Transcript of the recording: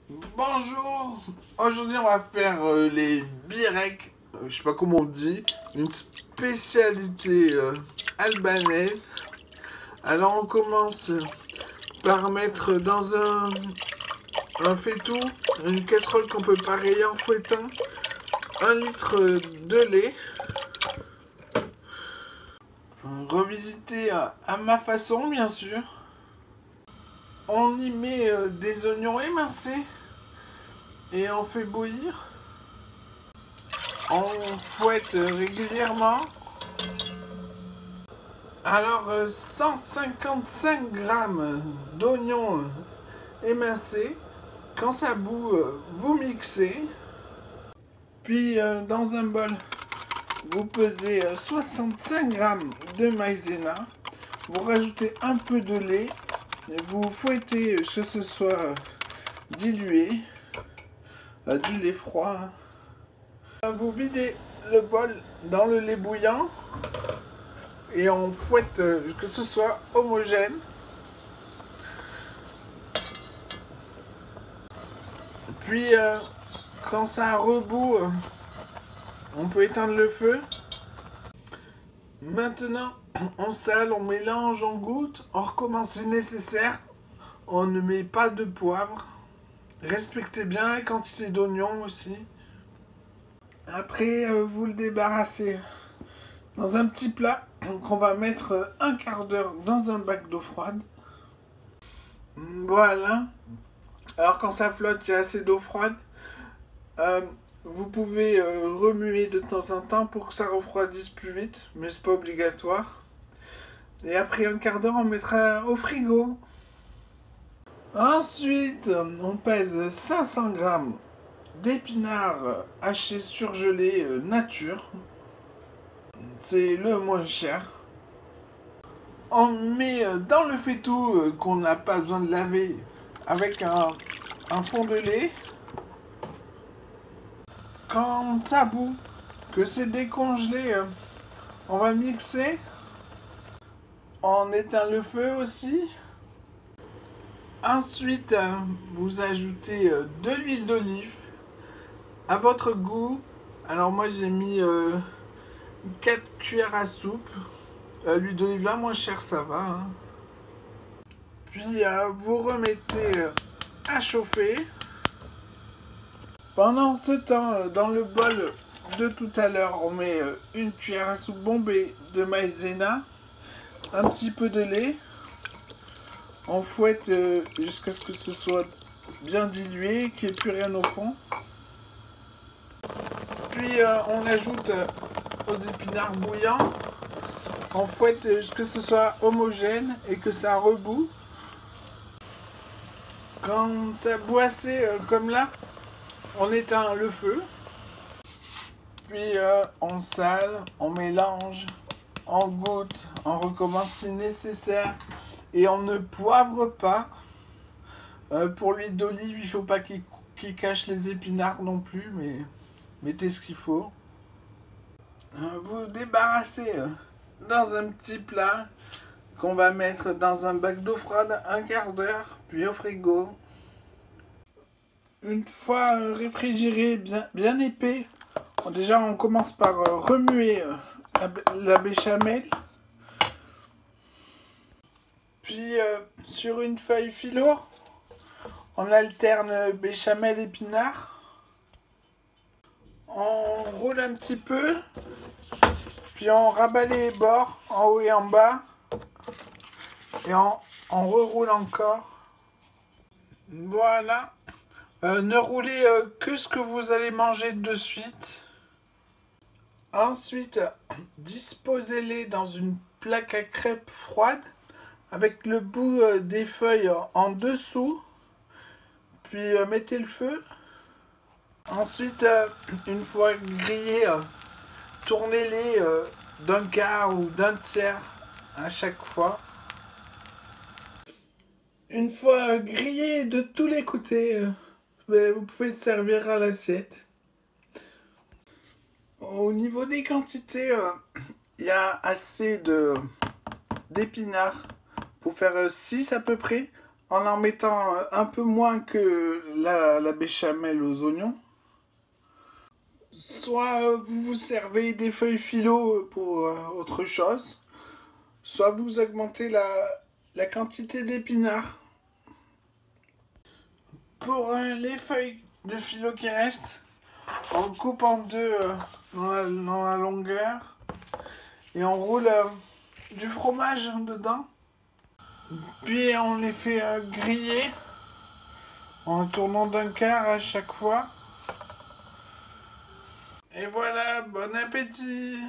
Bonjour. Aujourd'hui on va faire les bireks, je sais pas comment on dit, une spécialité albanaise. Alors on commence par mettre dans un faitout, une casserole qu'on peut pareiller en fouettant, 1 litre de lait, revisité à ma façon bien sûr. On y met des oignons émincés et on fait bouillir. On fouette régulièrement. Alors 155 grammes d'oignons émincés. Quand ça bout, vous mixez. Puis dans un bol, vous pesez 65 grammes de maïzena. Vous rajoutez un peu de lait. Vous fouettez que ce soit dilué. Du lait froid. Vous videz le bol dans le lait bouillant. Et on fouette que ce soit homogène. Puis quand ça rebout, on peut éteindre le feu. Maintenant, on sale, on mélange, on goûte, on recommence si nécessaire. On ne met pas de poivre. Respectez bien la quantité d'oignons aussi. Après, vous le débarrassez dans un petit plat qu'on va mettre un quart d'heure dans un bac d'eau froide. Voilà. Alors quand ça flotte, il y a assez d'eau froide. Vous pouvez remuer de temps en temps pour que ça refroidisse plus vite, mais c'est pas obligatoire. Et après un quart d'heure, on mettra au frigo. Ensuite, on pèse 500 grammes d'épinards hachés surgelés nature. C'est le moins cher. On met dans le faitout qu'on n'a pas besoin de laver avec un fond de lait. Quand ça bout, que c'est décongelé, on va mixer. On éteint le feu aussi. Ensuite, vous ajoutez de l'huile d'olive à votre goût. Alors moi j'ai mis 4 cuillères à soupe. L'huile d'olive là, moins cher ça va. Hein. Puis vous remettez à chauffer. Pendant ce temps, dans le bol de tout à l'heure, on met 1 cuillère à soupe bombée de maïzena, un petit peu de lait. On fouette jusqu'à ce que ce soit bien dilué, qu'il n'y ait plus rien au fond. Puis on ajoute aux épinards bouillants. On fouette jusqu'à ce que ce soit homogène et que ça rebout. Quand ça bout assez comme là, on éteint le feu. Puis on sale, on mélange, on goûte, on recommence si nécessaire. Et on ne poivre pas. Pour l'huile d'olive, il ne faut pas qu'il cache les épinards non plus, mais mettez ce qu'il faut. Vous débarrassez dans un petit plat qu'on va mettre dans un bac d'eau froide un quart d'heure, puis au frigo. Une fois réfrigéré, bien épais, déjà on commence par remuer la béchamel. Puis sur une feuille philo, on alterne béchamel épinard. On roule un petit peu, puis on rabat les bords en haut et en bas. Et on reroule encore. Voilà. Ne roulez que ce que vous allez manger de suite. Ensuite, disposez-les dans une plaque à crêpes froide avec le bout des feuilles en dessous. Puis mettez le feu. Ensuite, une fois grillés, tournez-les d'un quart ou d'un tiers à chaque fois. Une fois grillés de tous les côtés, vous pouvez servir à l'assiette. Au niveau des quantités, il y a assez d'épinards pour faire 6 à peu près. en mettant un peu moins que la béchamel aux oignons. Soit vous vous servez des feuilles philo pour autre chose, soit vous augmentez la quantité d'épinards. Pour les feuilles de philo qui restent, on coupe en deux dans la longueur et on roule du fromage dedans. Puis on les fait griller en tournant d'un quart à chaque fois. Et voilà, bon appétit!